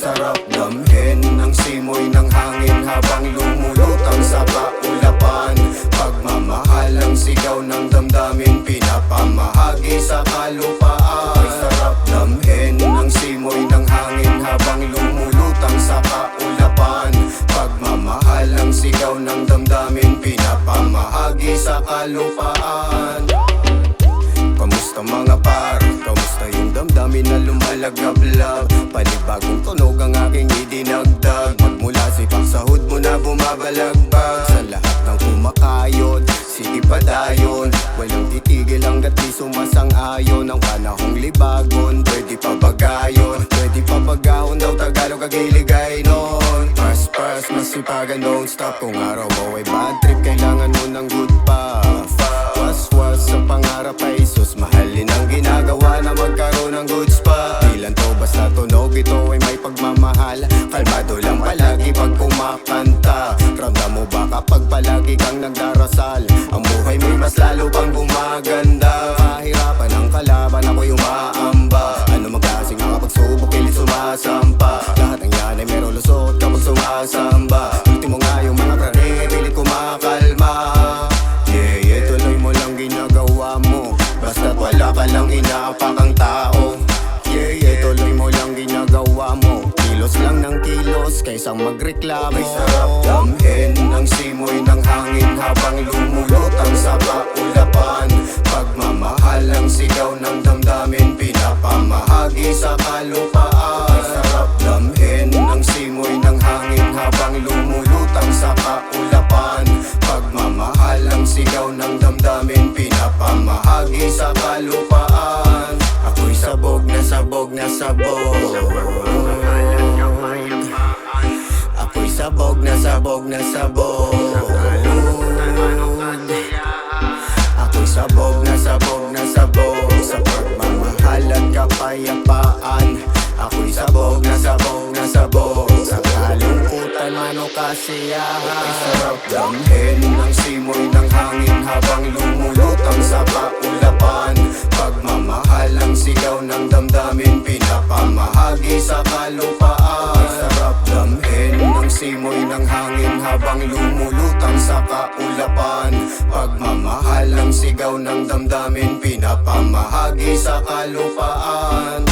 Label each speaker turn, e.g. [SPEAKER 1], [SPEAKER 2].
[SPEAKER 1] sarap damhin ang simoy ng hangin habang lumulutang sa kaulapan. Pagmamahal ang sigaw ng damdamin, pinapamahagi sa kalupaan. Ay sarap damhin ang simoy ng hangin habang lumulutang sa kaulapan. Pagmamahal ang sigaw ng damdamin, pinapamahagi sa kalupaan. Kamusta mga par? Kamusta yung damdamin na lumalagablab? Panibagong tunog ang aking idinagdag. Magmula sipak sa hood mo na bumabalagbag. Sa lahat ng kumakayod, sige padayon. Walang titigil hanggat di sumasang-ayon. Ang panahong libagon, pwede pa bagayon. Pwede pa bagahon daw Tagalog kagiligay nun. Pars, masipagan, don't stop. Kung araw mo ay bad trip, kailangan mo ng good pa. Was sa pangarap ay sus, mahalin ang ginagawa na magkaroon ng good spot. Di lang to basta tunog, ito ay may pagmamahal. Kalmado lang palagi pag kumakanta. Ramdam mo ba kapag palagi kang nagdarasal? Ang buhay mo'y mas lalo pang gumaganda. Kahirapan ang kalaban, ako'y umaamba. Ano magkasing ang pagsubok, pilit sumasampa. Lahat ng yan ay meron lusot kapag sumasamba. Ultimo nga yung mga praning ay pilit kumakalma. Tuloy mo lang ginagawa mo, basta't wala ka lang inaapakang tao. Tuloy mo lang ginagawa mo, kilos lang ng kilos kaysang magreklamo. May sarap damhin ang simoy ng hangin habang lumulutang sa kaulapan. Pagmamahal ang sigaw ng damdamin, pinapamahagi sa kalupaan. May sarap damhin ang simoy ng hangin habang lumulutang sa kaulapan. Pagmamahal ang sigaw ng damdamin, pinapamahagi sa kalupaan. Ako'y sabog na sabog na sabog. Ako'y sabog na sabog na sabog. Ako'y sabog na sabog na sabog sa pagmamahal at kapayapaan. Ako'y sabog na sabog na sabog sa kalungkutan man o kasiyahan. Ay sarap damhin ang simoy ng hangin habang lumulutang sa kaulapan. Pagmamahal ang sigaw ng damdamin, pinapamahagi sa kalupaan. Ay sarap damhin ang simoy ng hangin habang lumulutang sa kaulapan. Pagmamahal ang sigaw ng damdamin, pinapamahagi sa kalupaan.